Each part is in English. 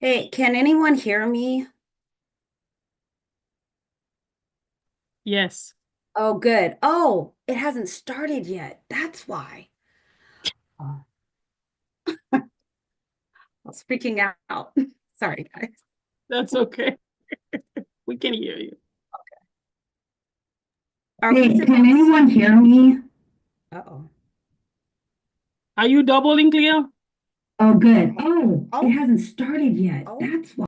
Hey, can anyone hear me? Yes, Oh, good. Oh, it hasn't started yet. That's why. Oh, I was freaking out. Sorry, guys. that's okay. We can hear you. Are we Hey, can supposed? anyone hear me? Uh-oh. Are you doubling clear? Oh, good. Oh, it Oh, hasn't started yet. oh. That's why.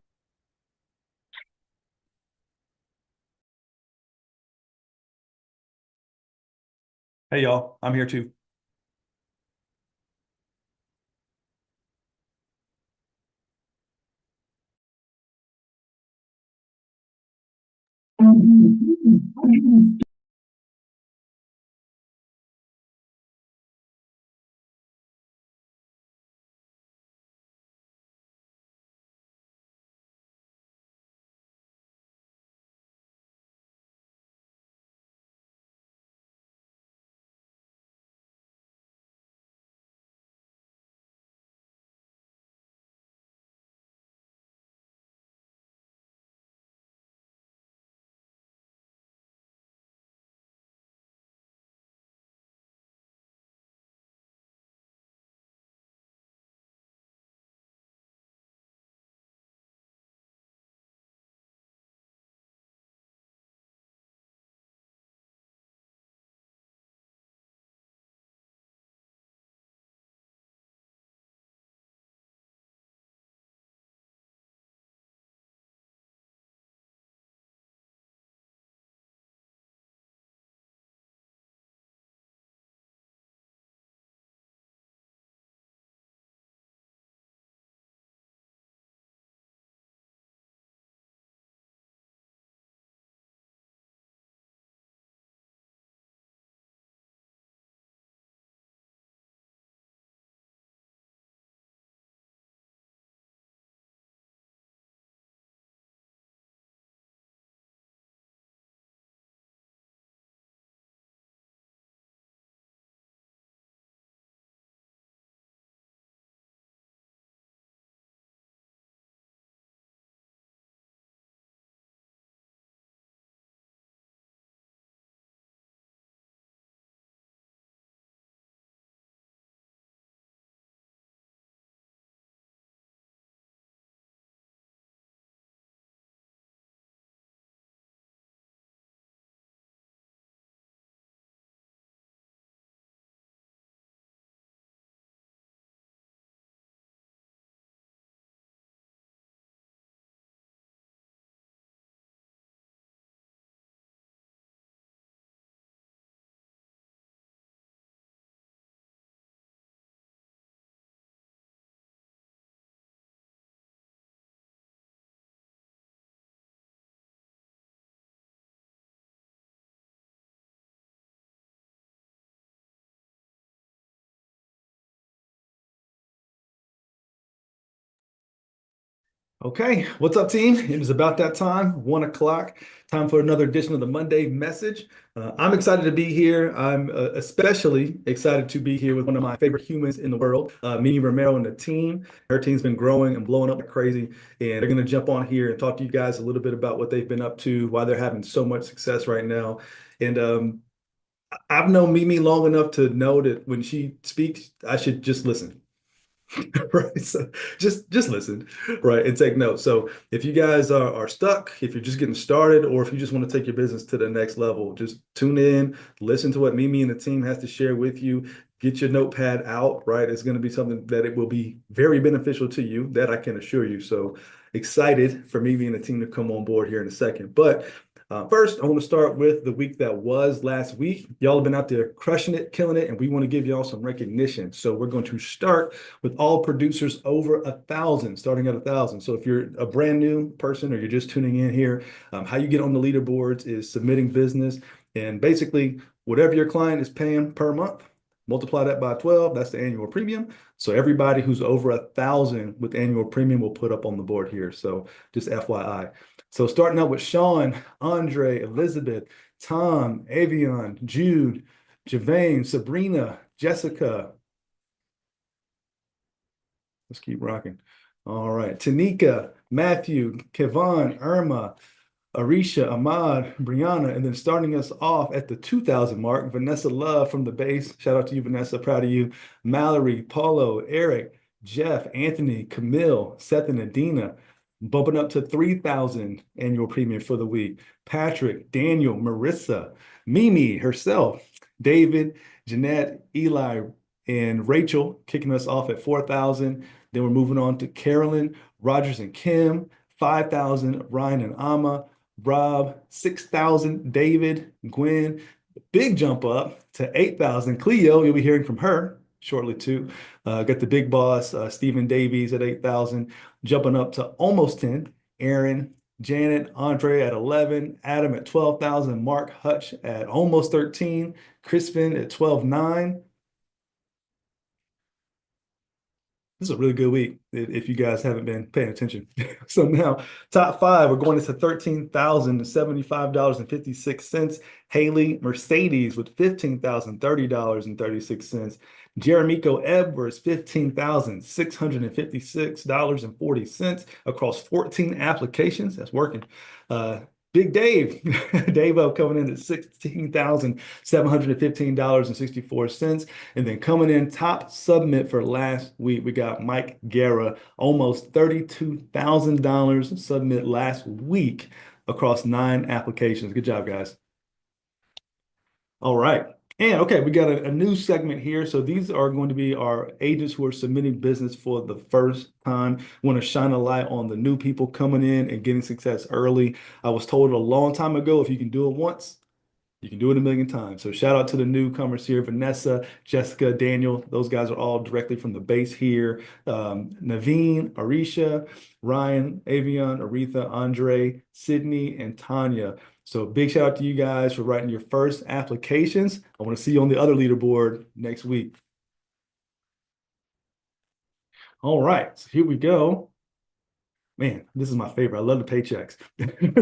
Hey y'all, I'm here too. Okay, what's up, team? It is about that time, 1 o'clock. Time for another edition of the Monday Message. I'm excited to be here. I'm especially excited to be here with one of my favorite humans in the world, Mimi Romero and the team. Her team's been growing and blowing up like crazy, and they're going to jump on here and talk to you guys a little bit about what they've been up to, why they're having so much success right now. And I've known Mimi long enough to know that when she speaks, I should just listen. Right. So just listen, right, and take notes. So if you guys are stuck, if you're just getting started, or if you just want to take your business to the next level, just tune in, listen to what Mimi and the team has to share with you. Get your notepad out, right? It's going to be something that it will be very beneficial to you, that I can assure you. So excited for Mimi and the team to come on board here in a second. But first, I want to start with the week that was last week. Y'all have been out there crushing it, killing it, and we want to give y'all some recognition. So we're going to start with all producers over 1,000, starting at 1,000. So if you're a brand new person or you're just tuning in here, how you get on the leaderboards is submitting business. And basically, whatever your client is paying per month, multiply that by 12, that's the annual premium. So everybody who's over 1,000 with annual premium will put up on the board here. So just FYI. So starting out with Sean, Andre, Elizabeth, Tom, Avion, Jude, Javane, Sabrina, Jessica. Let's keep rocking. All right. Tanika, Matthew, Kevon, Irma, Arisha, Ahmad, Brianna, and then starting us off at the 2000 mark, Vanessa Love from the base. Shout out to you, Vanessa. Proud of you. Mallory, Paulo, Eric, Jeff, Anthony, Camille, Seth, and Adina. Bumping up to 3,000 annual premium for the week. Patrick, Daniel, Marissa, Mimi herself, David, Jeanette, Eli, and Rachel kicking us off at 4,000. Then we're moving on to Carolyn, Rogers, and Kim, 5,000, Ryan and Ama. Rob, 6,000, David, Gwen, big jump up to 8,000. Cleo, you'll be hearing from her shortly too. Got the big boss, Stephen Davies at 8,000, jumping up to almost 10. Aaron, Janet, Andre at 11, Adam at 12,000, Mark Hutch at almost 13, Crispin at 12,900. This is a really good week if you guys haven't been paying attention. So now, top five, we're going into $13,075.56. Haley Mercedes with $15,030.36. Jeremico Edwards, $15,656.40 across 14 applications. That's working. Big Dave, Dave coming in at $16,715.64. And then coming in top submit for last week, we got Mike Guerra, almost $32,000 submit last week across 9 applications. Good job, guys. All right. And okay, we got a new segment here. So these are going to be our agents who are submitting business for the first time. Want to shine a light on the new people coming in and getting success early. I was told a long time ago, if you can do it once, you can do it a million times. So shout out to the newcomers here, Vanessa, Jessica, Daniel. Those guys are all directly from the base here. Naveen, Arisha, Ryan, Avion, Aretha, Andre, Sydney, and Tanya. So big shout out to you guys for writing your first applications. I want to see you on the other leaderboard next week. All right, so here we go. Man, this is my favorite. I love the paychecks.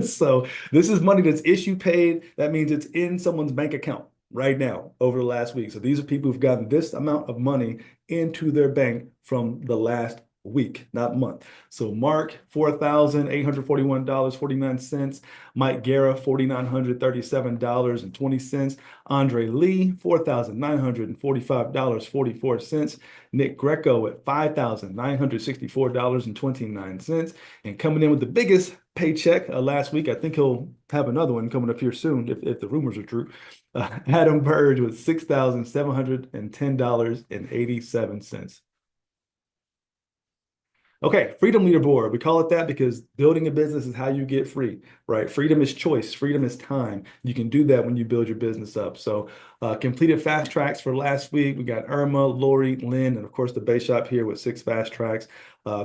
So this is money that's issue paid. That means it's in someone's bank account right now over the last week. So these are people who've gotten this amount of money into their bank from the last week, not month. So Mark, $4,841.49. Mike Guerra, $4,937.20. Andre Lee, $4,945.44. Nick Greco at $5,964.29. And coming in with the biggest paycheck last week, I think he'll have another one coming up here soon if the rumors are true. Adam Burge with $6,710.87. Okay, freedom leaderboard. We call it that because building a business is how you get free, right? Freedom is choice. Freedom is time. You can do that when you build your business up. So completed fast tracks for last week. We got Irma, Lori, Lynn, and of course the base shop here with 6 fast tracks.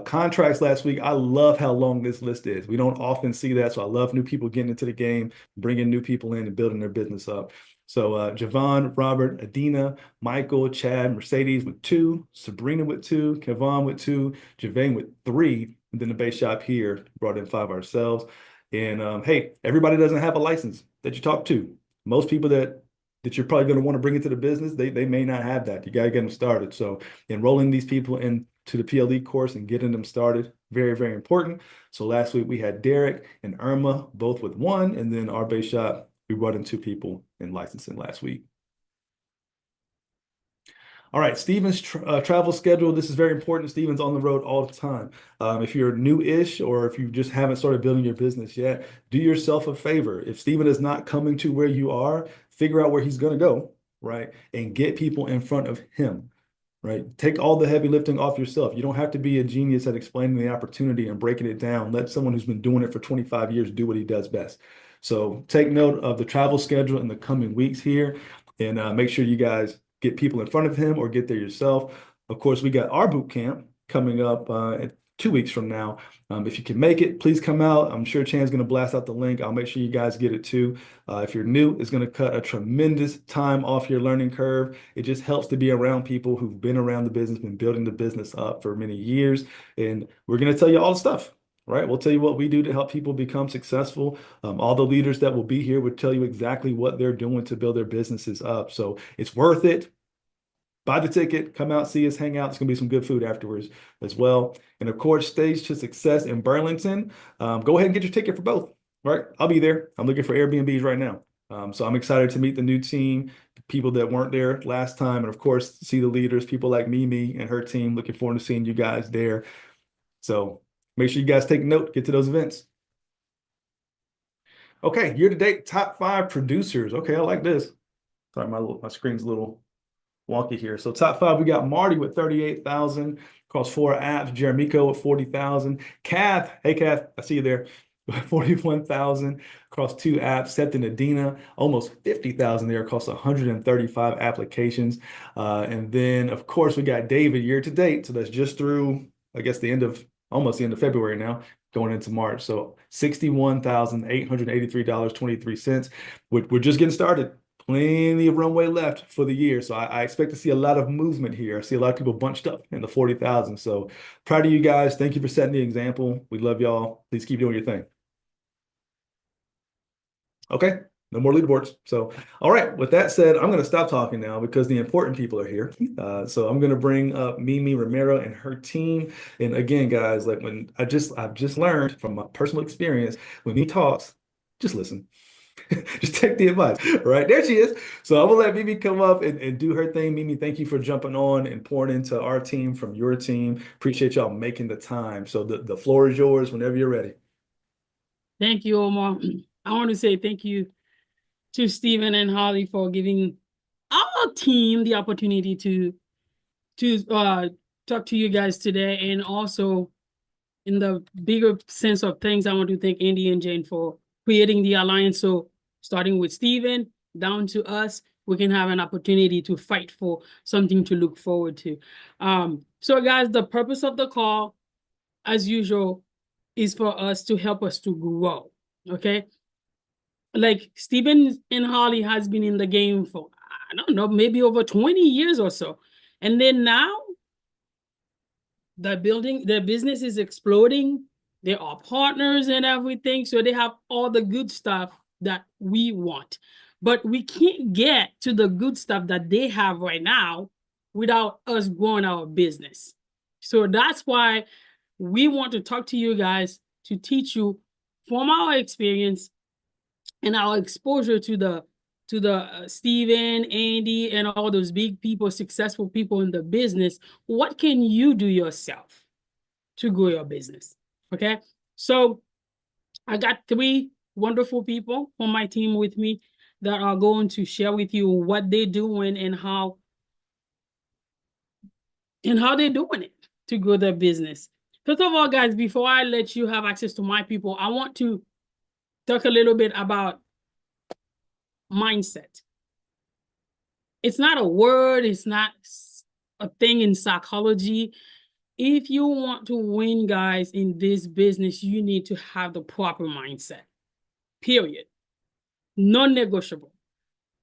Contracts last week. I love how long this list is. We don't often see that. So I love new people getting into the game, bringing new people in and building their business up. So Javon, Robert, Adina, Michael, Chad, Mercedes with 2, Sabrina with 2, Kevon with 2, Javane with 3, and then the base shop here brought in 5 ourselves. And hey, everybody doesn't have a license that you talk to. Most people that you're probably going to want to bring into the business, they may not have that. You got to get them started. So enrolling these people into the PLE course and getting them started, very, very important. So last week we had Derek and Irma both with 1, and then our base shop, we brought in 2 people in licensing last week. All right, Steven's travel schedule. This is very important. Steven's on the road all the time. If you're new-ish or if you just haven't started building your business yet, do yourself a favor. If Steven is not coming to where you are, figure out where he's going to go, right? And get people in front of him, right? Take all the heavy lifting off yourself. You don't have to be a genius at explaining the opportunity and breaking it down. Let someone who's been doing it for 25 years do what he does best. So take note of the travel schedule in the coming weeks here and make sure you guys get people in front of him or get there yourself. Of course, we got our boot camp coming up 2 weeks from now. If you can make it, please come out. I'm sure Chan's going to blast out the link. I'll make sure you guys get it too. If you're new, it's going to cut a tremendous time off your learning curve. It just helps to be around people who've been around the business, been building the business up for many years. And we're going to tell you all the stuff. Right. We'll tell you what we do to help people become successful. All the leaders that will be here will tell you exactly what they're doing to build their businesses up. So it's worth it. buy the ticket, come out, see us, hang out. It's going to be some good food afterwards as well. And of course, Stage to Success in Burlington. Go ahead and get your ticket for both. Right? I'll be there. I'm looking for Airbnbs right now. So I'm excited to meet the new team, people that weren't there last time, and of course, see the leaders, people like Mimi and her team. Looking forward to seeing you guys there. So make sure you guys take note, get to those events. Okay, year-to-date top 5 producers. Okay, I like this. Sorry, my screen's a little wonky here. So top 5, we got Marty with 38,000 across 4 apps. Jeremico with 40,000. Kath, hey Kath, I see you there. 41,000 across 2 apps. Seth and Adina, almost 50,000 there across 135 applications. And then, of course, we got David year to date. So that's just through, I guess, almost the end of February now, going into March. So $61,883.23. We're just getting started. Plenty of runway left for the year. So I expect to see a lot of movement here. I see a lot of people bunched up in the 40,000. So proud of you guys. Thank you for setting the example. We love y'all. Please keep doing your thing. Okay, no more leaderboards. So, all right, with that said, I'm going to stop talking now because the important people are here. So I'm going to bring up Mimi Romero and her team. And again, guys, like I've just learned from my personal experience, when he talks, just listen. Just take the advice. Right, there she is. So I'm gonna let Mimi come up and do her thing. Mimi, thank you for jumping on and pouring into our team from your team. Appreciate y'all making the time. So the floor is yours whenever you're ready. Thank you, Omar. I want to say thank you to Stephen and Holly for giving our team the opportunity to talk to you guys today. And also, in the bigger sense of things, I want to thank Andy and Jane for creating the alliance. So starting with Stephen down to us, we can have an opportunity to fight for something to look forward to. So guys, the purpose of the call, as usual, is for us to help us to grow, okay? Like Stephen and Holly has been in the game for, I don't know, maybe over 20 years or so. And then now, their business is exploding. They are partners and everything. So they have all the good stuff that we want. But we can't get to the good stuff that they have right now without us growing our business. So that's why we want to talk to you guys to teach you from our experience and our exposure to the Stephen, Andy, and all those big people, successful people in the business. What can you do yourself to grow your business? Okay, so I got 3 wonderful people on my team with me that are going to share with you what they're doing and how they're doing it to grow their business. First of all, guys, before I let you have access to my people, I want to talk a little bit about mindset. It's not a word, it's not a thing in psychology. If you want to win, guys, in this business, you need to have the proper mindset, period. Non-negotiable.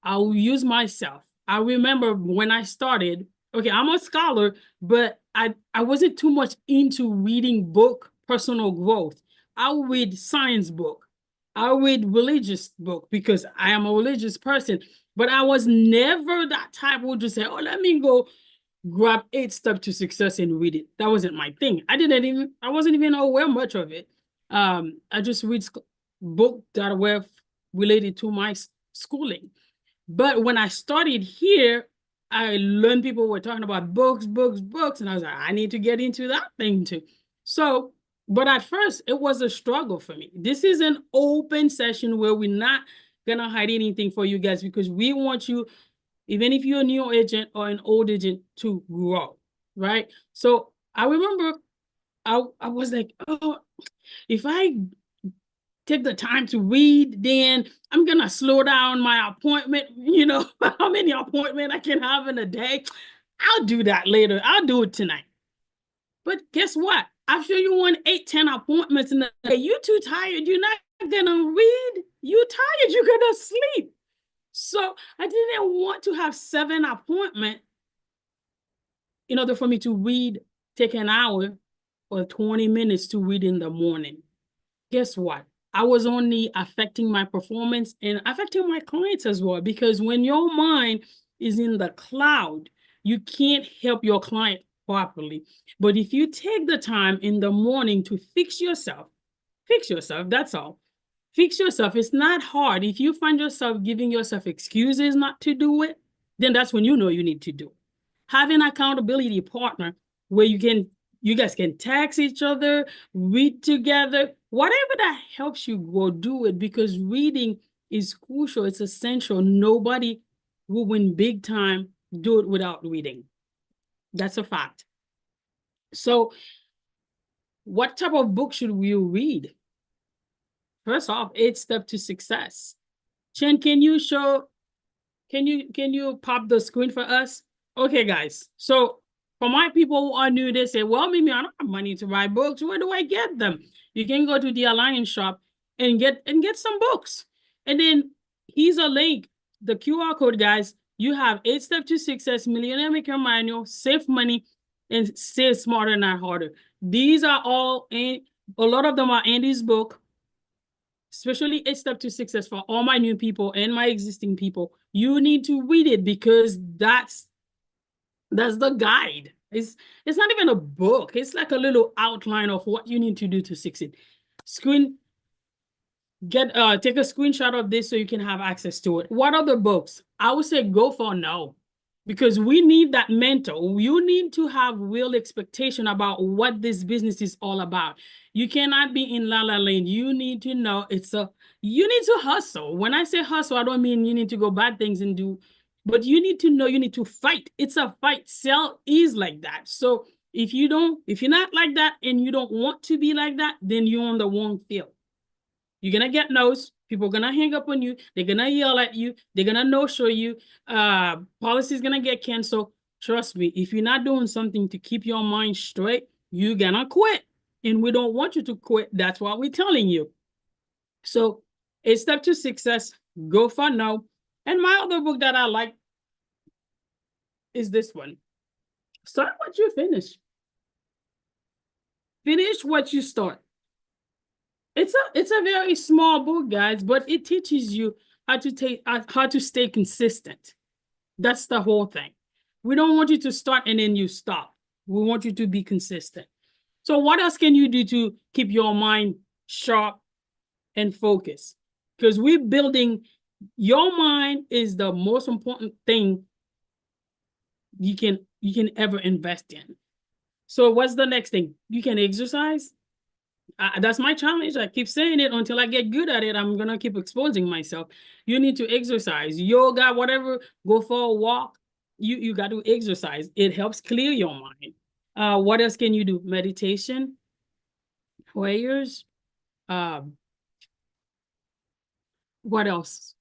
I'll use myself. I remember when I started, okay, I'm a scholar, but I wasn't too much into reading book, personal growth. I'll read science book. I'll read religious book because I am a religious person, but I was never that type who would just say, oh, let me go grab 8 Steps to Success and read it. That wasn't my thing. I wasn't even aware much of it. I just read books that were related to my schooling. But when I started here, I learned people were talking about books, and I was like, I need to get into that thing too. So, but at first, it was a struggle for me. This is an open session where we're not gonna hide anything for you guys because we want you, even if you're a new agent or an old agent, to grow, right? So I remember I was like, oh, if I take the time to read, then I'm gonna slow down my appointment, how many appointments I can have in a day. I'll do that later. I'll do it tonight. But guess what? After you want 8, 10 appointments in a day, you're too tired. You're not gonna read. You're tired. You're gonna sleep. So I didn't want to have 7 appointments in order for me to read, take an hour or 20 minutes to read in the morning. Guess what? I was only affecting my performance and affecting my clients as well, because when your mind is in the cloud, you can't help your client properly. But if you take the time in the morning to fix yourself, that's all. Fix yourself. It's not hard. If you find yourself giving yourself excuses not to do it, then that's when you know you need to do it. Have an accountability partner where you guys can text each other, read together, whatever that helps you go do it, because reading is crucial. It's essential. Nobody will win big time, do it without reading. That's a fact. So what type of book should we read? First off, 8 Steps to Success. Chen, can you pop the screen for us? Okay, guys. So for my people who are new, they say, well, Mimi, I don't have money to buy books. Where do I get them? You can go to the Alliance shop and get some books. And then here's a link, the QR code, guys. You have 8 Steps to Success, Millionaire Maker Manual, Save Money, and Save Smarter, Not Harder. These are all, a lot of them are Andy's book, especially 8 Steps to Success for all my new people and my existing people. You need to read it because that's the guide. It's not even a book. It's like a little outline of what you need to do to succeed. Take a screenshot of this so you can have access to it. What other books? I would say go for now, because we need that mentor. You need to have real expectation about what this business is all about. You cannot be in la la land. You need to know you need to hustle. When I say hustle, I don't mean you need to go bad things and do, but you need to know you need to fight. It's a fight. Sell is like that. So if you're not like that and you don't want to be like that, then you're on the wrong field. You're going to get no's. People are going to hang up on you. They're going to yell at you. They're going to no-show you. Policy is going to get canceled. Trust me, if you're not doing something to keep your mind straight, you're going to quit. And we don't want you to quit. That's what we're telling you. So 8 Steps to Success, go for now. And my other book that I like is this one. Start what you finish. Finish what you start. It's a very small book, guys, but it teaches you how to stay consistent. That's the whole thing. We don't want you to start and then you stop. We want you to be consistent. So what else can you do to keep your mind sharp and focused? Because your mind is the most important thing you can ever invest in. So what's the next thing? You can exercise. That's my challenge. I keep saying it until I get good at it. I'm going to keep exposing myself. You need to exercise, yoga, whatever, go for a walk. You got to exercise. It helps clear your mind. What else can you do? Meditation, prayers. What else?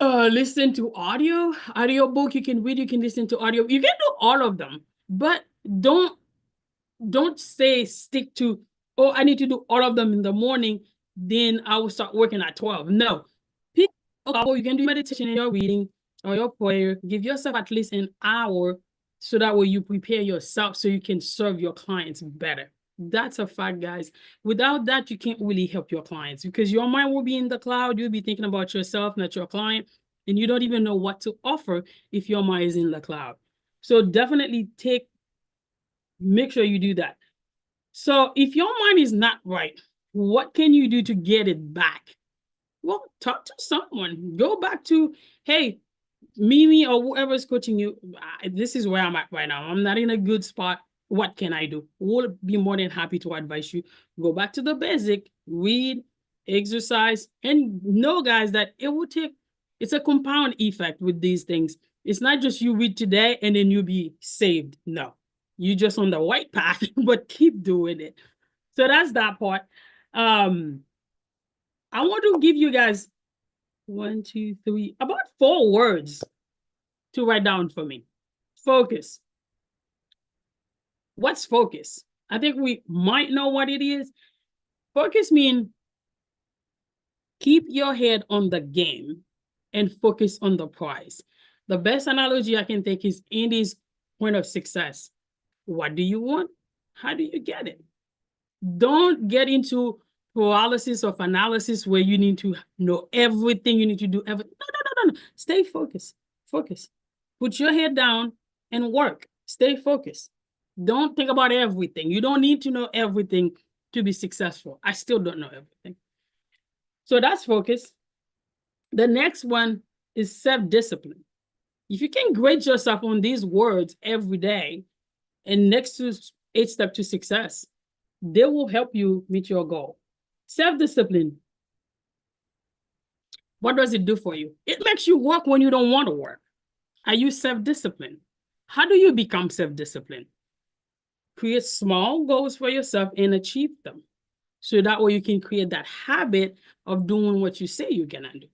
Listen to audio book. You can read, you can listen to audio. You can do all of them, but don't stick to, oh, I need to do all of them in the morning, then I will start working at 12. No. Pick a couple. You can do meditation in your reading or your prayer. Give yourself at least an hour so that way you prepare yourself so you can serve your clients better. That's a fact, guys. Without that, you can't really help your clients because your mind will be in the cloud. You'll be thinking about yourself, not your client, and you don't even know what to offer if your mind is in the cloud. So definitely make sure you do that. So if your mind is not right, what can you do to get it back? Well, talk to someone. Go back to, hey, Mimi or whoever's coaching you, this is where I'm at right now. I'm not in a good spot. What can I do? We'll be more than happy to advise you. Go back to the basic, read, exercise, and know, guys, that it's a compound effect with these things. It's not just you read today and then you'll be saved. No. You're just on the right path, but keep doing it. So that's that part. I want to give you guys 1, 2, 3, about 4 words to write down for me. Focus. What's focus? I think we might know what it is. Focus means keep your head on the game and focus on the prize. The best analogy I can take is Andy's point of success. What do you want? How do you get it? Don't get into paralysis of analysis where you need to know everything, you need to do everything. No. Stay focused. Focus. Put your head down and work. Stay focused. Don't think about everything. You don't need to know everything to be successful. I still don't know everything. So that's focus. The next one is self-discipline. If you can grade yourself on these words every day, and next to 8 steps to success, they will help you meet your goal. Self-discipline. What does it do for you? It makes you work when you don't want to work. Are you self-disciplined? How do you become self-disciplined? Create small goals for yourself and achieve them. So that way you can create that habit of doing what you say you're gonna do.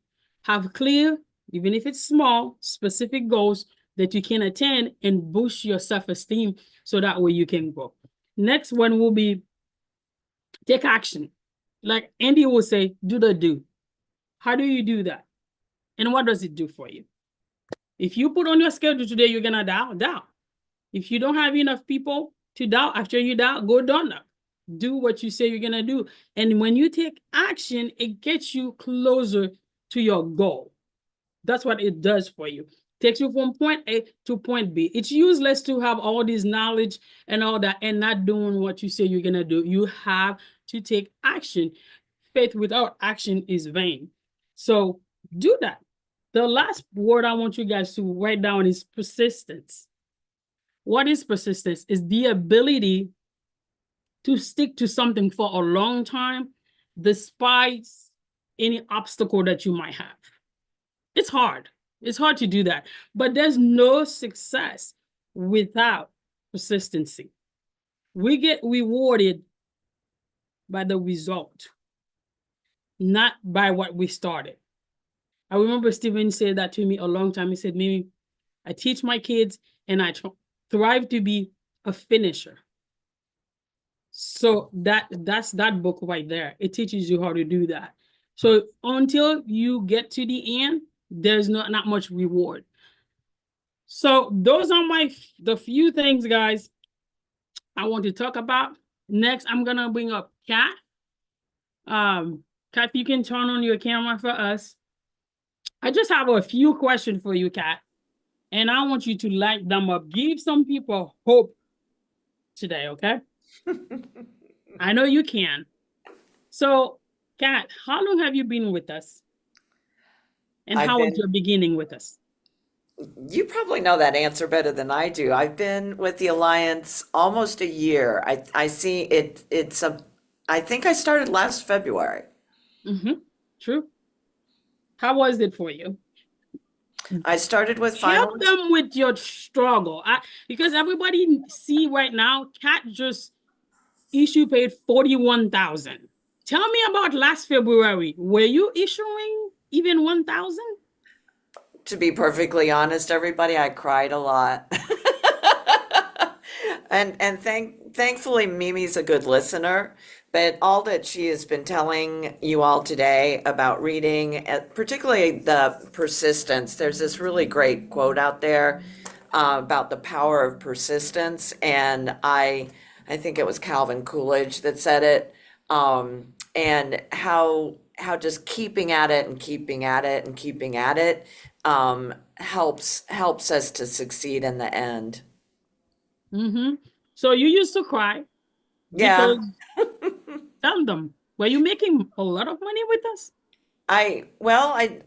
Have clear, even if it's small, specific goals that you can attain and boost your self-esteem so that way you can grow. Next one will be take action. Like Andy will say, do the do. How do you do that? And what does it do for you? If you put on your schedule today, you're gonna doubt. If you don't have enough people to doubt, after you doubt, go don't doubt. Do what you say you're gonna do. And when you take action, it gets you closer to your goal. That's what it does for you. Takes you from point A to point B. It's useless to have all this knowledge and all that and not doing what you say you're gonna do. You have to take action. Faith without action is vain. So do that. The last word I want you guys to write down is persistence. What is persistence? Is the ability to stick to something for a long time despite any obstacle that you might have. It's hard. It's hard to do that. But there's no success without persistency. We get rewarded by the result, not by what we started. I remember Stephen said that to me a long time. He said, Mimi, I teach my kids and I thrive to be a finisher. So that's that book right there. It teaches you how to do that. So until you get to the end, there's not much reward. So those are the few things, guys, I want to talk about. Next, I'm gonna bring up Kat. Kat, you can turn on your camera for us. I just have a few questions for you, Kat, and I want you to light them up. Give some people hope today, okay? I know you can. So, Kat, how long have you been with us? And how was your beginning with us? You probably know that answer better than I do. I've been with the Alliance almost a year. I see it, I think I started last February. Mm-hmm. True. How was it for you? I started with Help them with your struggle. Because everybody see right now, Kat just issue paid 41,000. Tell me about last February. Were you issuing even 1,000? To be perfectly honest, everybody, I cried a lot. And thankfully Mimi's a good listener, but all that she has been telling you all today about reading, particularly the persistence, there's this really great quote out there about the power of persistence, and I think it was Calvin Coolidge that said it, and how just keeping at it and keeping at it and keeping at it helps us to succeed in the end. Mm-hmm. So you used to cry Yeah. because tell them, were you making a lot of money with us? Well, I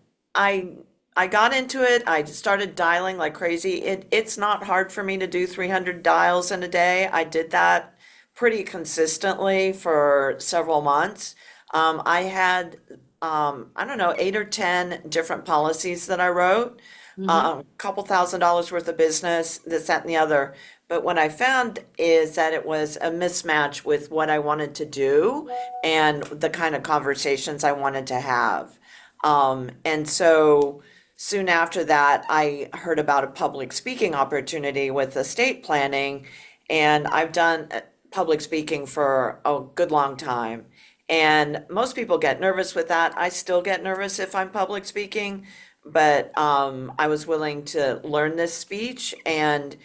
I got into it. I started dialing like crazy. It's not hard for me to do 300 dials in a day. I did that pretty consistently for several months. I had I don't know, 8 or 10 different policies that I wrote, Mm-hmm. a couple $1,000s worth of business, this, that, and the other. But what I found is that it was a mismatch with what I wanted to do and the kind of conversations I wanted to have. And so soon after that, I heard about a public speaking opportunity with estate planning, and I've done public speaking for a good long time. And most people get nervous with that. I still get nervous if I'm public speaking, but I was willing to learn this speech and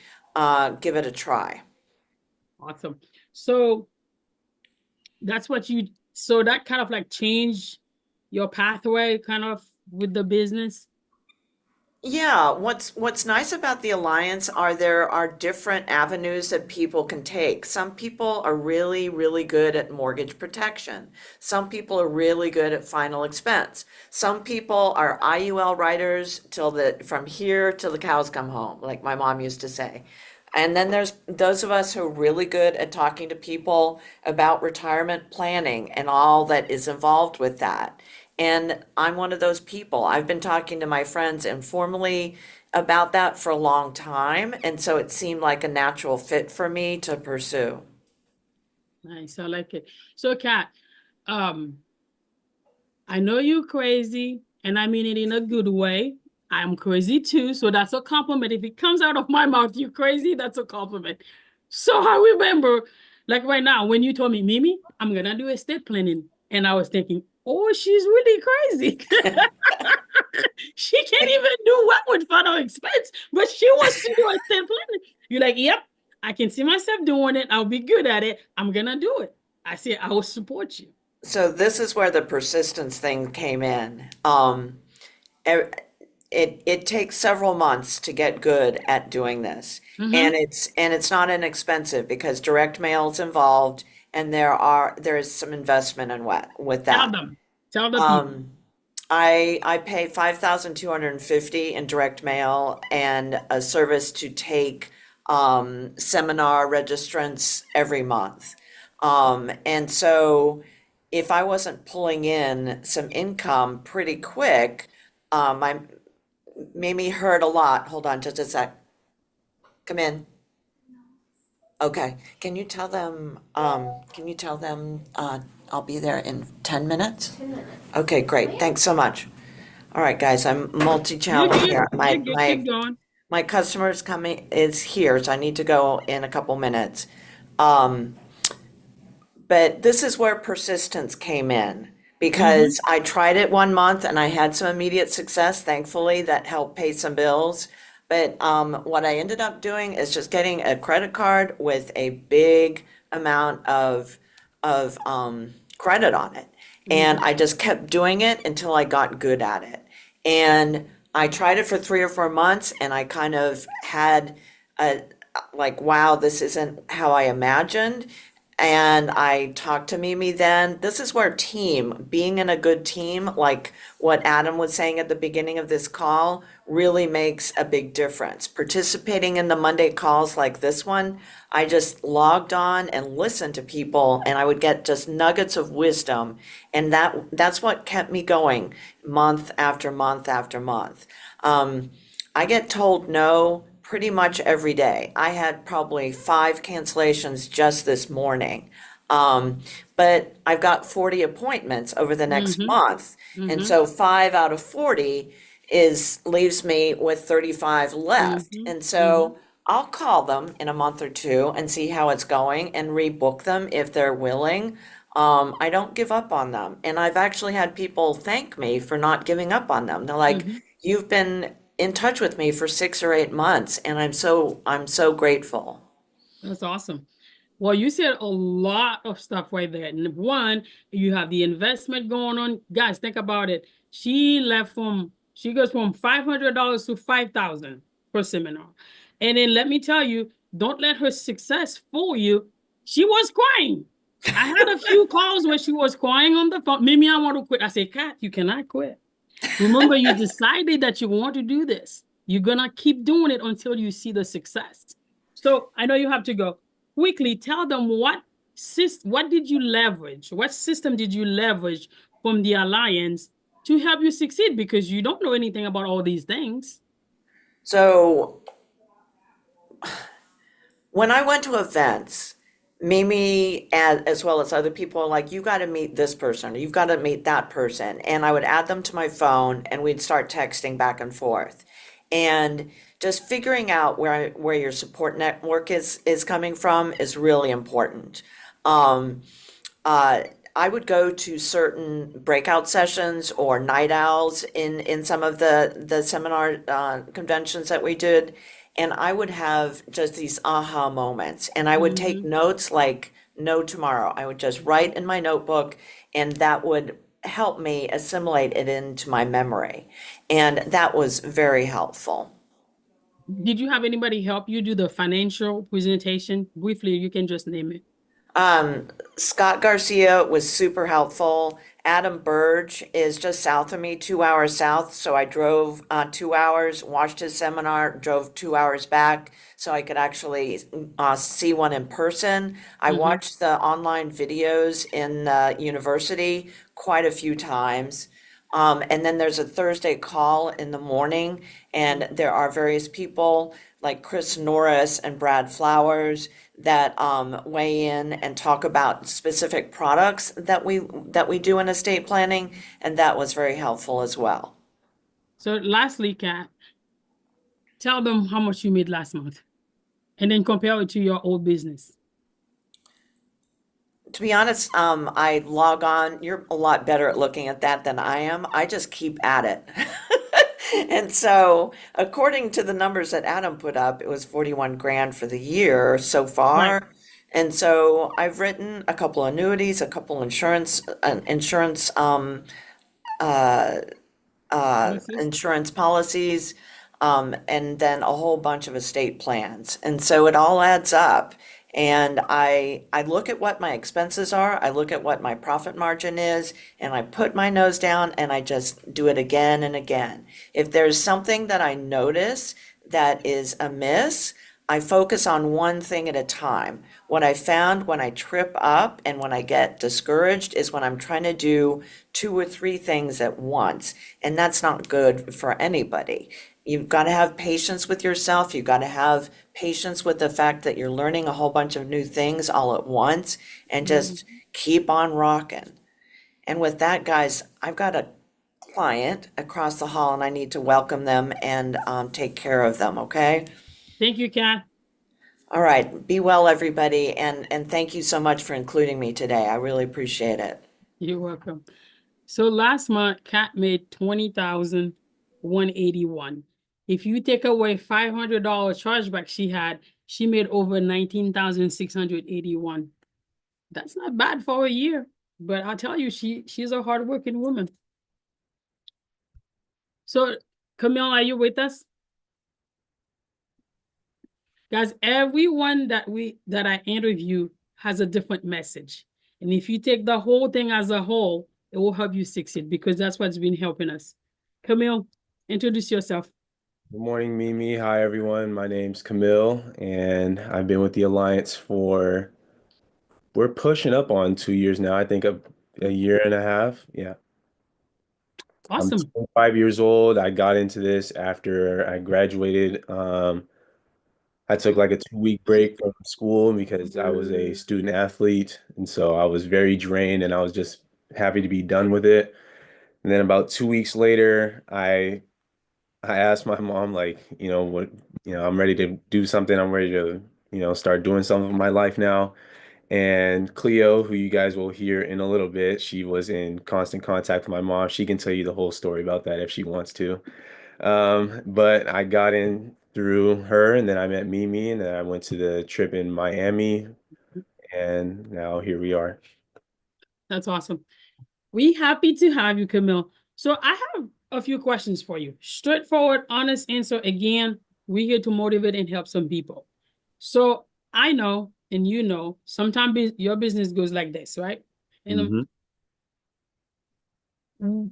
give it a try. Awesome. So that's what so that kind of like changed your pathway kind of with the business. Yeah, what's nice about the Alliance are there are different avenues that people can take. Some people are really, really good at mortgage protection. Some people are really good at final expense. Some people are IUL writers till the from here till the cows come home, like my mom used to say. And then there's those of us who are really good at talking to people about retirement planning and all that is involved with that. And I'm one of those people. I've been talking to my friends informally about that for a long time, and so it seemed like a natural fit for me to pursue. Nice, I like it. So, Kat, um, I know you're crazy, and I mean it in a good way. I'm crazy too, so that's a compliment. If it comes out of my mouth, you crazy, that's a compliment. So I remember, like right now, when you told me, Mimi, I'm gonna do estate planning, and I was thinking, oh, she's really crazy. She can't even do well with final expense, but she wants to do estate planning. You're like, yep, I can see myself doing it. I'll be good at it. I'm gonna do it. I said, I will support you. So this is where the persistence thing came in. E- it takes several months to get good at doing this. Mm-hmm. And it's not inexpensive because direct mail is involved and there is some investment in what with Tell that. them. Tell the people. Um, I pay 5,250 in direct mail and a service to take seminar registrants every month. And so if I wasn't pulling in some income pretty quick, I made me hurt a lot. Hold on just a sec. Come in. Okay. Can you tell them I'll be there in 10 minutes? 10 minutes. Okay, great. Thanks so much. All right, guys, I'm You're multi-channel good. here. You're good. Keep going. My customer's coming is here, so I need to go in a couple minutes. Um, but this is where persistence came in Mm-hmm. because I tried it 1 month and I had some immediate success, thankfully, that helped pay some bills. But what I ended up doing is just getting a credit card with a big amount of credit on it. And Mm-hmm. I just kept doing it until I got good at it. And I tried it for 3 or 4 months and I kind of had a like, wow, this isn't how I imagined. And I talked to Mimi then. This is where being in a good team, like what Adam was saying at the beginning of this call, really makes a big difference. Participating in the Monday calls like this one, I just logged on and listened to people and I would get just nuggets of wisdom. And that's what kept me going month after month after month. I get told no pretty much every day. I had probably 5 cancellations just this morning. Um, but I've got 40 appointments over the next Mm-hmm. month. And Mm-hmm. so 5 out of 40 is leaves me with 35 left. Mm-hmm. And Mm-hmm. so I'll call them in a month or two and see how it's going and rebook them if they're willing. I don't give up on them. And I've actually had people thank me for not giving up on them. They're like, Mm-hmm. you've been in touch with me for 6 or 8 months, and I'm so grateful. That's awesome. Well, you said a lot of stuff right there. One, you have the investment going on. Guys, think about it. She goes from $500 to 5,000 per seminar. And then let me tell you, don't let her success fool you. She was crying. I had a few calls where she was crying on the phone. Mimi, I want to quit. I said, Kat, you cannot quit. Remember, you decided that you want to do this. You're gonna keep doing it until you see the success. So I know you have to go. Quickly tell them what did you leverage? What system did you leverage from the alliance to help you succeed? Because you don't know anything about all these things. So when I went to events, Mimi as well as other people are like, you got to meet this person, or you've got to meet that person. And I would add them to my phone and we'd start texting back and forth. And just figuring out where your support network is coming from is really important. Um, uh, I would go to certain breakout sessions or night owls in some of the seminar conventions that we did, and I would have just these aha moments, and I would take Mm-hmm. notes like no tomorrow. I would just write in my notebook, and that would help me assimilate it into my memory. And that was very helpful. Did you have anybody help you do the financial presentation? Briefly, you can just name it. Um, Scott Garcia was super helpful. Adam Burge is just south of me, 2 hours south. So I drove 2 hours, watched his seminar, drove 2 hours back so I could actually see one in person. I Mm-hmm. watched the online videos in the university quite a few times. And then there's a Thursday call in the morning, and there are various people like Chris Norris and Brad Flowers that weigh in and talk about specific products that we do in estate planning, and that was very helpful as well. So lastly, Kat, tell them how much you made last month and then compare it to your old business. To be honest, I log on. You're a lot better at looking at that than I am. I just keep at it. And so, according to the numbers that Adam put up, it was 41 grand for the year so Right. far. And so I've written a couple annuities, a couple uh, Policies. insurance policies, and then a whole bunch of estate plans. And so it all adds up. And I look at what my expenses are, I look at what my profit margin is, and I put my nose down and I just do it again and again. If there's something that I notice that is amiss, I focus on one thing at a time. What I found when I trip up and when I get discouraged is when I'm trying to do two or three things at once, and that's not good for anybody. You've got to have patience with yourself. You've got to have patience with the fact that you're learning a whole bunch of new things all at once and Mhm. just keep on rocking. And with that, guys, I've got a client across the hall and I need to welcome them and take care of them, okay? Thank you, Kat. All right, be well, everybody, and thank you so much for including me today. I really appreciate it. You're welcome. So last month, Kat made 20,181. If you take away $500 chargeback she had, she made over 19,681. That's not bad for a year, but I'll tell you, she's a hardworking woman. So, Camille, are you with us? Guys, everyone that I interview has a different message. And if you take the whole thing as a whole, it will help you succeed because that's what's been helping us. Camille, introduce yourself. Good morning, Mimi. Hi, everyone. My name's Camille, and I've been with the Alliance we're pushing up on 2 years now. I think a year and a half. Yeah. I'm Awesome. 25 years old. I got into this after I graduated. I took like a 2 week break from school because I was a student athlete. And so I was very drained and I was just happy to be done with it. And then about 2 weeks later, I asked my mom, like, I'm ready to do something. I'm ready to, start doing something with my life now. And Cleo, who you guys will hear in a little bit, she was in constant contact with my mom. She can tell you the whole story about that if she wants to. But I got in through her, and then I met Mimi, and then I went to the trip in Miami, and now here we are. That's awesome. We happy to have you, Camille. So I have a few questions for you. Straightforward, honest answer. Again, we're here to motivate and help some people. So I know, and you know, sometimes your business goes like this, right? And Mhm.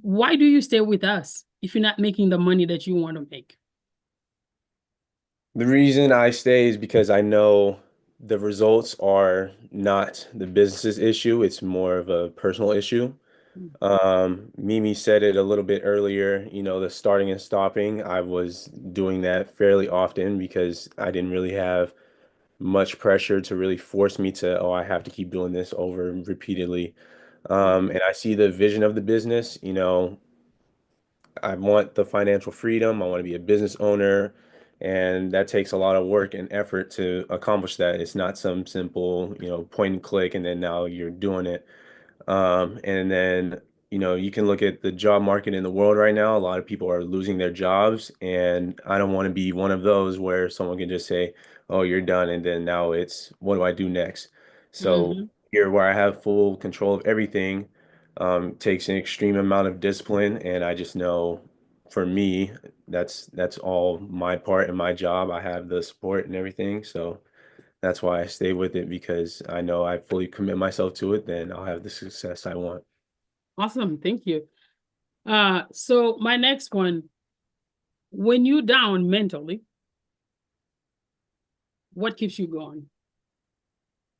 why do you stay with us if you're not making the money that you want to make? The reason I stay is because I know the results are not the business's issue. It's more of a personal issue. Mimi said it a little bit earlier, the starting and stopping. I was doing that fairly often because I didn't really have much pressure to really force me to, oh, I have to keep doing this over repeatedly. And I see the vision of the business, I want the financial freedom. I want to be a business owner. And that takes a lot of work and effort to accomplish that. It's not some simple, point and click, and then now you're doing it. And then, you can look at the job market in the world right now. A lot of people are losing their jobs, and I don't want to be one of those where someone can just say, "Oh, you're done," and then now it's, what do I do next? So Mm-hmm. here, where I have full control of everything, Takes an extreme amount of discipline, and I just know for me, that's all my part in my job. I have the support and everything, so that's why I stay with it because I know I fully commit myself to it, then I'll have the success I want. Awesome. Thank you. So my next one, when you down mentally, what keeps you going?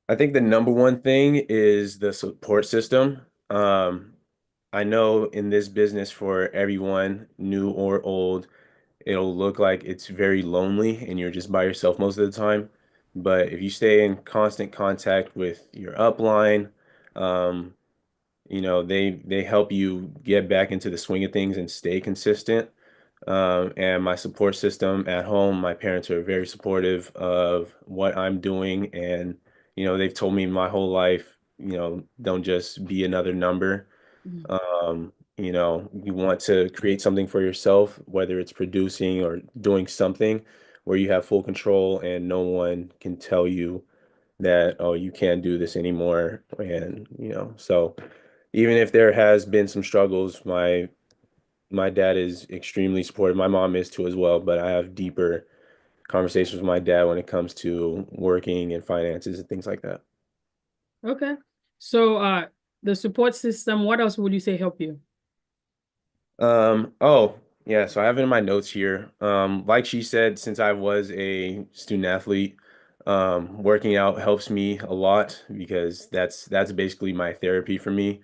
I think the number one thing is the support system. I know in this business for everyone, new or old, it'll look like it's very lonely and you're just by yourself most of the time. But if you stay in constant contact with your upline, um, they help you get back into the swing of things and stay consistent. And my support system at home, my parents are very supportive of what I'm doing, and they've told me my whole life, don't just be another number. Mm. You want to create something for yourself, whether it's producing or doing something where you have full control and no one can tell you that, oh, you can't do this anymore. And, so even if there has been some struggles, my dad is extremely supportive. My mom is too as well, but I have deeper conversations with my dad when it comes to working and finances and things like that. Okay. So the support system, what else would you say help you? Oh, yeah, so I have it in my notes here. Like she said, since I was a student athlete, working out helps me a lot because that's basically my therapy for me.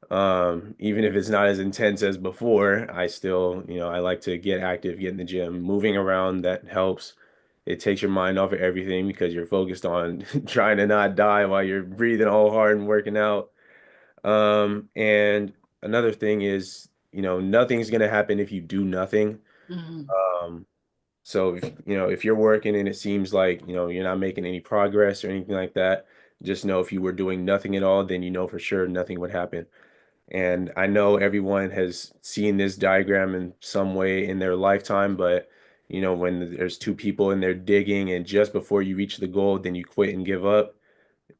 Even if it's not as intense as before, I still, I like to get active, get in the gym, moving around, that helps. It takes your mind off of everything because you're focused on trying to not die while you're breathing all hard and working out. And another thing is, nothing's gonna happen if you do nothing. Mhm. Um, so if you're working and it seems like, you're not making any progress or anything like that, just know if you were doing nothing at all, then you know for sure nothing would happen. And I know everyone has seen this diagram in some way in their lifetime, but when there's two people and they're digging and just before you reach the goal, then you quit and give up,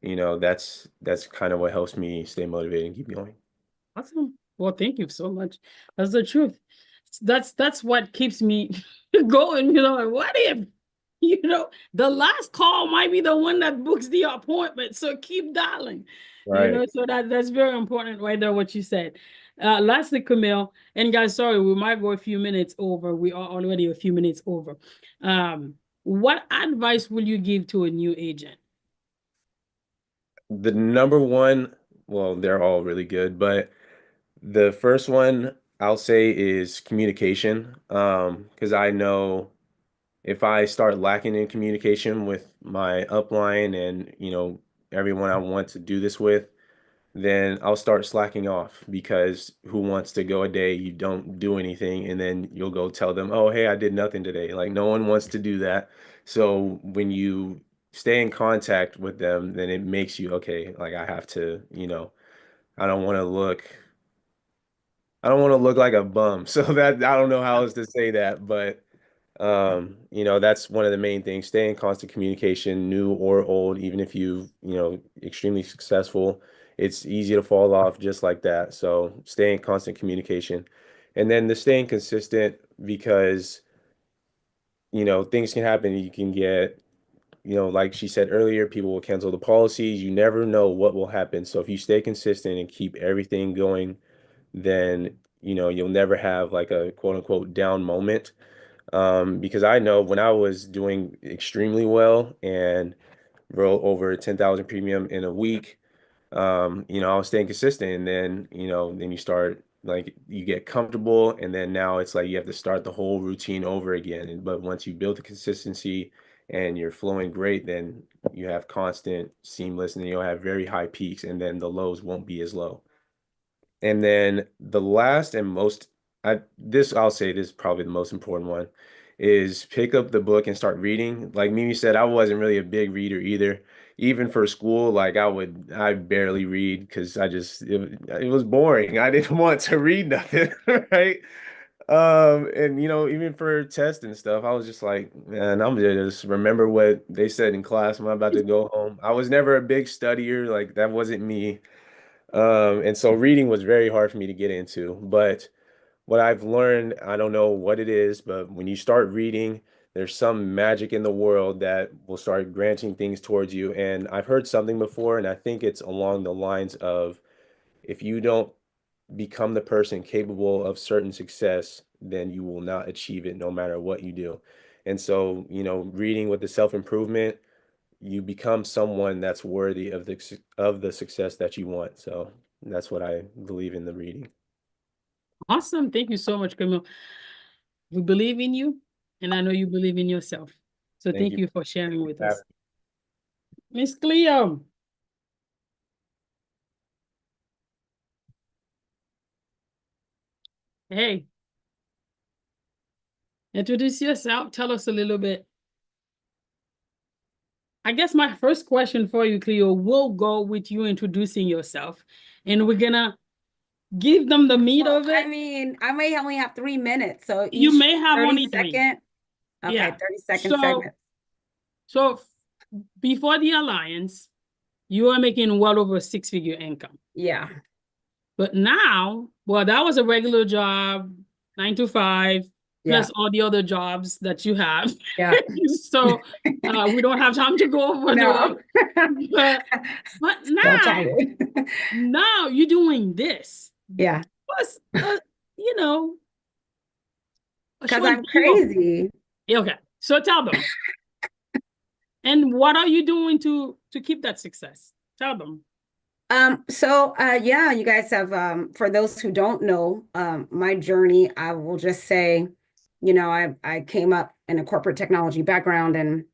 that's kind of what helps me stay motivated and keep going. Awesome. Well, thank you so much. That's the truth. That's what keeps me going. Like, what if, the last call might be the one that books the appointment. So keep dialing. Right. So that's very important right there, what you said. Lastly, Camille, and guys, sorry, we might go a few minutes over. We are already a few minutes over. What advice will you give to a new agent? The number one, well, they're all really good, but the first one I'll say is communication. Because I know if I start lacking in communication with my upline and, everyone I want to do this with, then I'll start slacking off because who wants to go a day you don't do anything and then you'll go tell them, "Oh, hey, I did nothing today." Like no one wants to do that. So when you stay in contact with them, then it makes you okay, like I have to, I don't want to look I don't want to look like a bum. So that I don't know how else to say that, but that's one of the main things. Stay in constant communication, new or old, even if extremely successful, it's easy to fall off just like that. So stay in constant communication. And then the staying consistent because, things can happen. You can get, like she said earlier, people will cancel the policies. You never know what will happen. So if you stay consistent and keep everything going, then, you'll never have like a quote unquote down moment. Because I know when I was doing extremely well and wrote over 10,000 premium in a week, I was staying consistent and then, then you start like you get comfortable and then now it's like you have to start the whole routine over again. But once you build the consistency and you're flowing great, then you have constant seamless and you'll have very high peaks and then the lows won't be as low. And then the last and most, I'll say this is probably the most important one, is pick up the book and start reading. Like Mimi said, I wasn't really a big reader either. Even for school, like I barely read because it was boring. I didn't want to read nothing, right? And even for tests and stuff, I was just like, man, I'm gonna just remember what they said in class when I'm about to go home. I was never a big studier, like that wasn't me. And so reading was very hard for me to get into. But what I've learned, I don't know what it is, but when you start reading, there's some magic in the world that will start granting things towards you. And I've heard something before, and I think it's along the lines of if you don't become the person capable of certain success, then you will not achieve it no matter what you do. And so, reading with the self-improvement, you become someone that's worthy of the success that you want. So that's what I believe in the reading. Awesome. Thank you so much, Camille. We believe in you, and I know you believe in yourself. So Thank thank you. you for sharing with us. Miss Cleo. Hey, introduce yourself. Tell us a little bit. I guess my first question for you, Cleo, will go with you introducing yourself. And we're gonna give them the meat Well, of I it. mean, I may only have 3 minutes, so You each may have 30 only three. second, okay, Yeah. 30-second So, segment. so before the alliance, you were making well over a six-figure income. Yeah. But now, well, that was a regular job, 9 to 5, Yeah. plus all the other jobs that you have. Yeah. So we don't have time to go over No. those. But Well, try it. now you're doing this. Yeah. Plus, you know, a Because short I'm video. crazy. Okay, so tell them. And what are you doing to keep that success? Tell them. Yeah, you guys have for those who don't know, my journey, I will just say, I came up in a corporate technology background and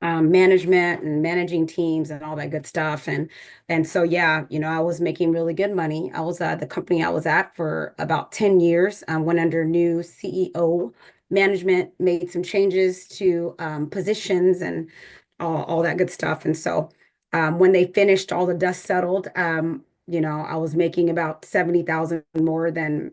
management and managing teams and all that good stuff. And so yeah, I was making really good money. I was the company I was at for about 10 years. Went under new CEO management, made some changes to positions and all that good stuff. And so when they finished, all the dust settled. I was making about 70,000 more than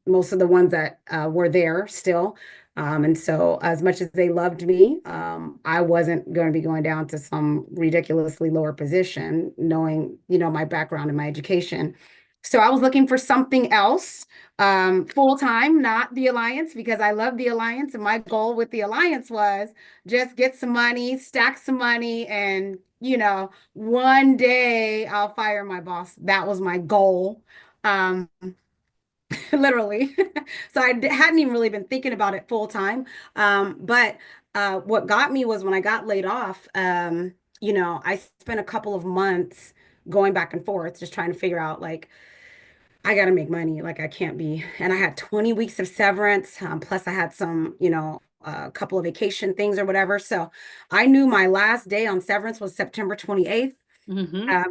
most of the ones that were there still. And so, as much as they loved me, I wasn't going to be going down to some ridiculously lower position, knowing, my background and my education. So, I was looking for something else, full time, not the Alliance, because I love the Alliance. And my goal with the Alliance was just get some money, stack some money, and, one day I'll fire my boss. That was my goal. Um, literally. So hadn't even really been thinking about it full time. But what got me was when I got laid off, I spent a couple of months going back and forth, just trying to figure out like, I got to make money. Like I can't be. And I had 20 weeks of severance. Plus I had some, a couple of vacation things or whatever. So I knew my last day on severance was September 28th.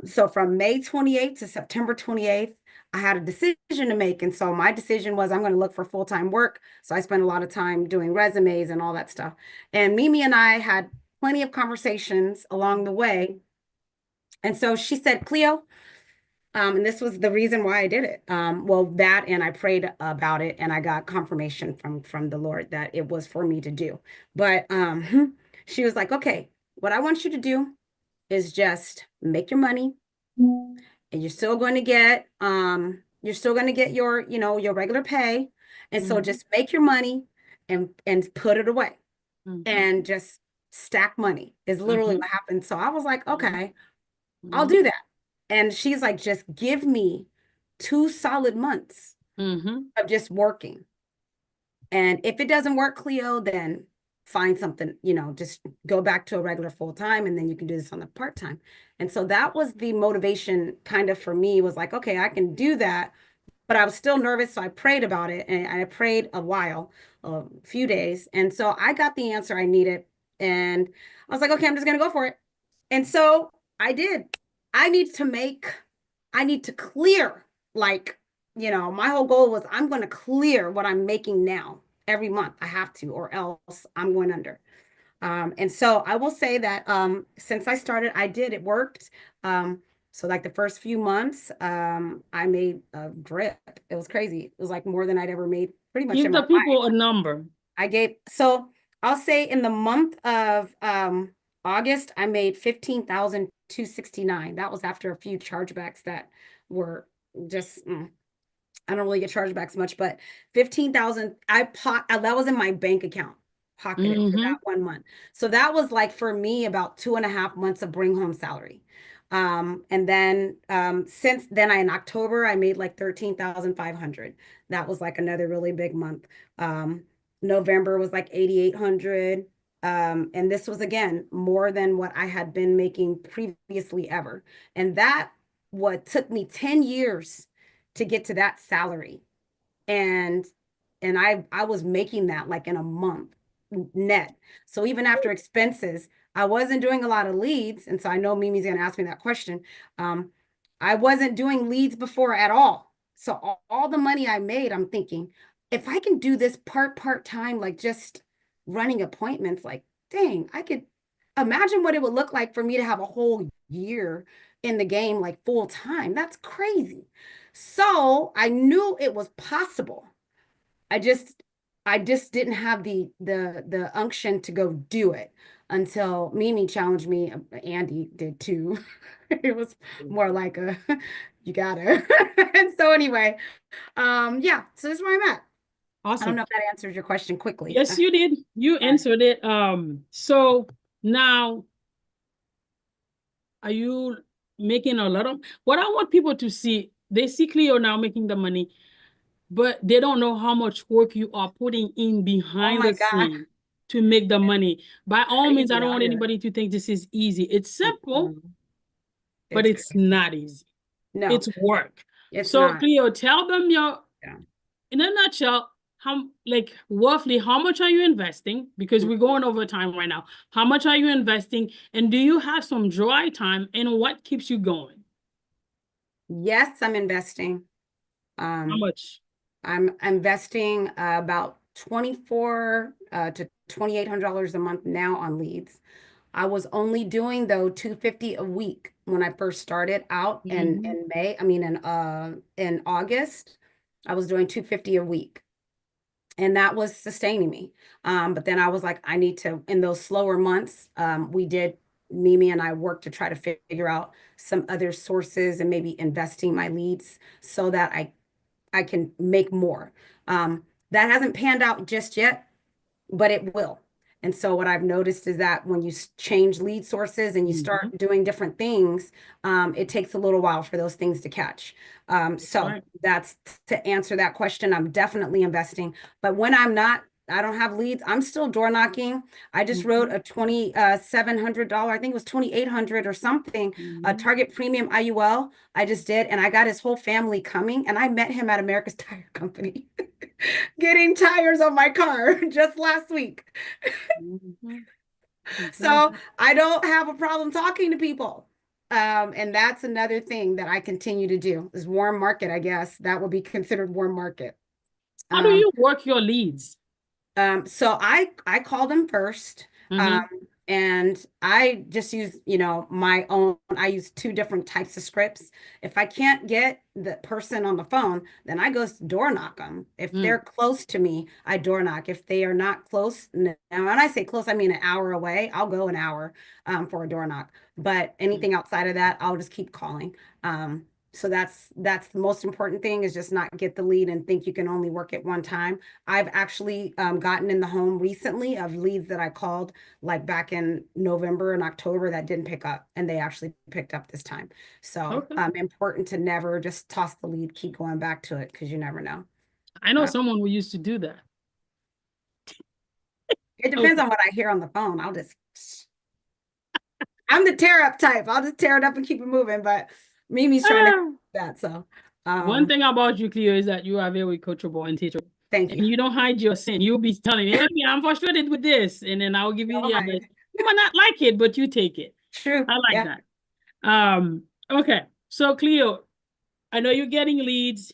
So from May 28th to September 28th, I had a decision to make. And so my decision was I'm going to look for full-time work. So I spent a lot of time doing resumes and all that stuff. And Mimi and I had plenty of conversations along the way. And so she said, Cleo, and this was the reason why I did it. Well, that and I prayed about it and I got confirmation from the Lord that it was for me to do. But she was like, okay, what I want you to do is just make your money and you're still going to get your, your regular pay. And so just make your money and put it away and just stack money is literally what happened. So I was like, okay, I'll do that. And she's like, just give me 2 solid months of just working. And if it doesn't work, Cleo, then find something, just go back to a regular full time and then you can do this on the part time. And so that was the motivation kind of for me was like, okay, I can do that. But I was still nervous. So I prayed about it and I prayed a while, a few days. And so I got the answer I needed. And I was like, okay, I'm just going to go for it. And so I did. I need to clear, like, my whole goal was I'm going to clear what I'm making now every month. I have to, or else I'm going under. And so I will say that since I started, it worked. So like the first few months, I made a grip. It was crazy. It was like more than I'd ever made pretty much Give in my the life. people a number. So I'll say in the month of August, I made 15,269. That was after a few chargebacks that were just, I don't really get chargebacks much, but 15,000, that was in my bank account, pocketed for Mm-hmm. that 1 month. So that was like for me about 2.5 months of bring home salary. And then since then, in October, I made like 13,500. That was like another really big month. November was like 8,800. And this was again more than what I had been making previously ever. And that what took me 10 years to get to that salary. And I was making that like in a month net. So even after expenses, I wasn't doing a lot of leads. And so I know Mimi's gonna ask me that question. I wasn't doing leads before at all. So all the money I made, I'm thinking, if I can do this part-time, like just running appointments, like dang, I could imagine what it would look like for me to have a whole year in the game, like full time. That's crazy. So I knew it was possible. I just I just didn't have the unction to go do it until Mimi challenged me. Andy did too. It was more like a you gotta. And so anyway, yeah, so this is where I'm at. I don't Awesome. know if that answers your question quickly. Yes, you did. You All right. answered it. So now, are you making a lot of what I want people to see? They see Cleo now making the money, but they don't know how much work you are putting in Oh behind my the God, scene to make the money. By all means, I crazy don't out want here. anybody to think this is easy. It's simple, Mhm. but It's it's crazy. not easy. No, It's work. it's So, not. Cleo, tell them Yeah. in a nutshell, how, like, roughly, how much are you investing? Because we're going over time right now. How much are you investing? And do you have some dry time? And what keeps you going? Yes, I'm investing. How Um, much? I'm investing about 24 to $2,800 a month now on leads. I was only doing though 250 a week when I first started out Mhm. in May. I mean in August, I was doing 250 a week. And that was sustaining me. But then I was like, I need to, in those slower months, Mimi and I worked to try to figure out some other sources and maybe investing my leads so that I can make more. That hasn't panned out just yet, but it will. And so what I've noticed is that when you change lead sources and you Mhm. start doing different things, it takes a little while for those things to catch. So Right. that's to answer that question. I'm definitely investing, but when I'm not, I don't have leads. I'm still door knocking. I just wrote Mhm. a $2,700, I think it was 2,800 or something, a Mhm. Target Premium IUL. I just did, and I got his whole family coming, and I met him at America's Tire Company. Getting tires on my car just last week. Mhm. So Exactly. I don't have a problem talking to people. And that's another thing that I continue to do is warm market, I guess. That would be considered warm market. How do Um, you work your leads? so I call them first. Um, Mm-hmm. and I just use, my own, I use two different types of scripts. If I can't get the person on the phone, then I go door knock them. If they're Mm. close to me, I door knock. If they are not close, and when I say close, I mean an hour away. I'll go an hour for a door knock. But anything outside of that, I'll just keep calling. So that's the most important thing is just not get the lead and think you can only work at one time. I've actually gotten in the home recently of leads that I called like back in November and October that didn't pick up, and they actually picked up this time. So Okay. important to never just toss the lead, keep going back to it because you never know. I know Uh, someone who used to do that. it depends Okay. on what I hear on the phone. I'm the tear up type. I'll just tear it up and keep it moving. But Mimi's trying to Ah. that. So One thing about you, Cleo, is that you are very coachable and teachable. thank And you. you don't hide your sin. You'll be telling me, hey, I'm frustrated with this. And then I'll give you Don't the advice. hide. You might not like it, but you take it. True. I like Yeah. that. Okay. So Cleo, I know you're getting leads,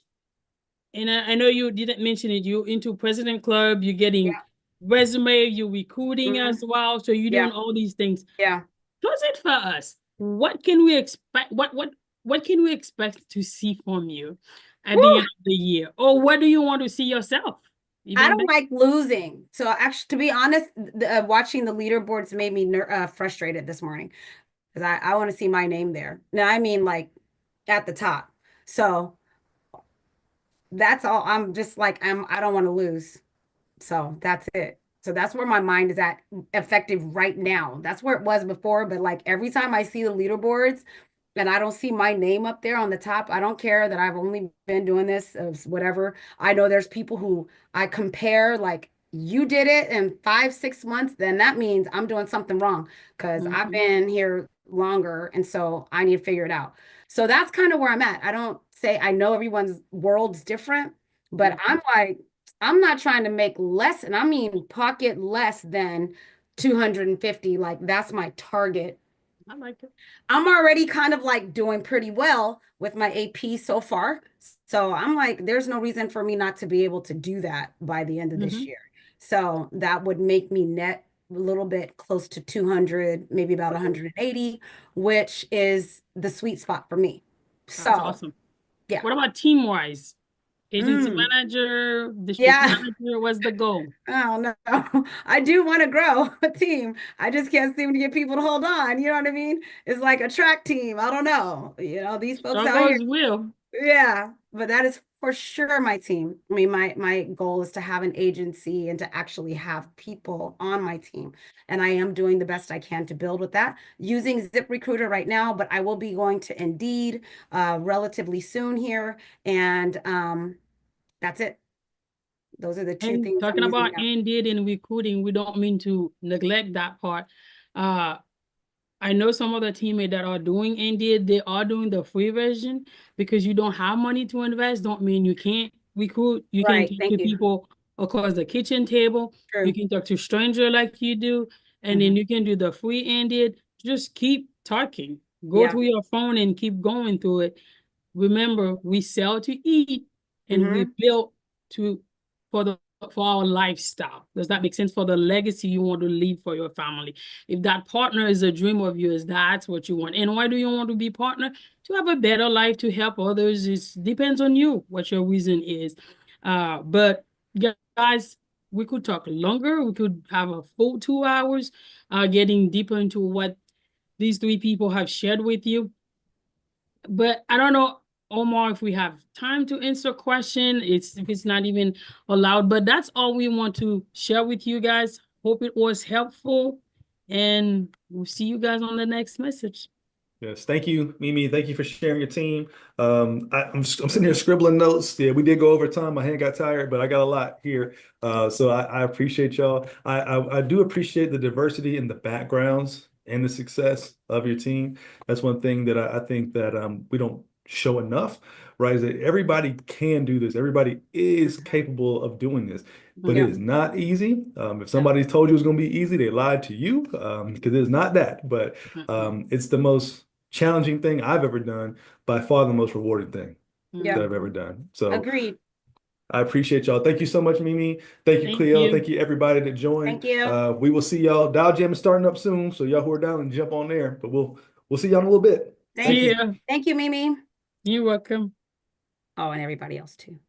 and I know you didn't mention it. You're into President Club, you're getting Yeah. resume, you're recruiting Mhm. as well. So you're Yeah. doing all these things. Yeah. Close it for us. What can we expect? What can we expect to see from you at the Woo! end of the year? Or where do you want to see yourself? I Even don't better. like losing. So actually, to be honest, watching the leaderboards made me frustrated this morning because I want to see my name there. Now, I mean, like at the top. So that's all. I'm just like, I don't want to lose. So that's it. So that's where my mind is at, effective right now. That's where it was before. But like every time I see the leaderboards and I don't see my name up there on the top, I don't care that I've only been doing this of whatever. I know there's people who I compare, like, you did it in 5, 6 months, then that means I'm doing something wrong because I've been here longer. And so I need to figure it out. So that's kind of where I'm at. I don't say I know everyone's world's different, but I'm like, I'm not trying to make less, and I mean pocket less than 250. Like that's my target. I like it. I'm already kind of like doing pretty well with my AP so far. So I'm like, there's no reason for me not to be able to do that by the end of this year. So that would make me net a little bit close to 200, maybe about 180, which is the sweet spot for me. That's So awesome. yeah. What about team-wise? Agency Mm. manager, district Yeah. manager, what's the goal? Oh no, I do want to grow a team. I just can't seem to get people to hold on. You know what I mean? It's like a track team. I don't know. These folks out here. Struggles will. Yeah, but that is for sure my team. I mean, my goal is to have an agency and to actually have people on my team. And I am doing the best I can to build with that using ZipRecruiter right now, but I will be going to Indeed relatively soon here. And that's it. Those are the two And things I'm talking using about now. Indeed and recruiting, we don't mean to neglect that part. I know some of the teammates that are doing Indeed, they are doing the free version because you don't have money to invest. Don't mean you can't recruit. You can Right. talk Thank to you. people across the kitchen table. You True. can talk to stranger like you do, and then you can do the free Indeed. Just keep talking. Go Yeah. through your phone and keep going through it. Remember, we sell to eat and we Mm-hmm. build to for our lifestyle. Does that make sense? For the legacy you want to leave for your family. If that partner is a dream of yours, that's what you want. And why do you want to be partner? To have a better life, to help others. It depends on you what your reason is. But guys, we could talk longer. We could have a full 2 hours, getting deeper into what these three people have shared with you. But I don't know, Omar, if we have time to answer question. If it's not even allowed, but that's all we want to share with you guys. Hope it was helpful, and we'll see you guys on the next message. Yes, thank you, Mimi. Thank you for sharing your team. I'm sitting here scribbling notes. Yeah, we did go over time. My hand got tired, but I got a lot here. So I appreciate y'all. I do appreciate the diversity in the backgrounds and the success of your team. That's one thing that I think that we don't show enough, right? Is that everybody can do this. Everybody is capable of doing this, but Yeah. it is not easy. If somebody told you it was going to be easy, they lied to you, because it's not that. But it's the most challenging thing I've ever done, by far the most rewarding thing Yeah. that I've ever done. So Agreed. I appreciate y'all. Thank you so much, Mimi. Thank you, Thank Cleo. you. Thank you, everybody that joined. Thank you. We will see y'all. Dial Jam is starting up soon, so y'all who are down and jump on there. But we'll see y'all in a little bit. Thank See you. ya. Thank you, Mimi. You're welcome. Oh, and everybody else too.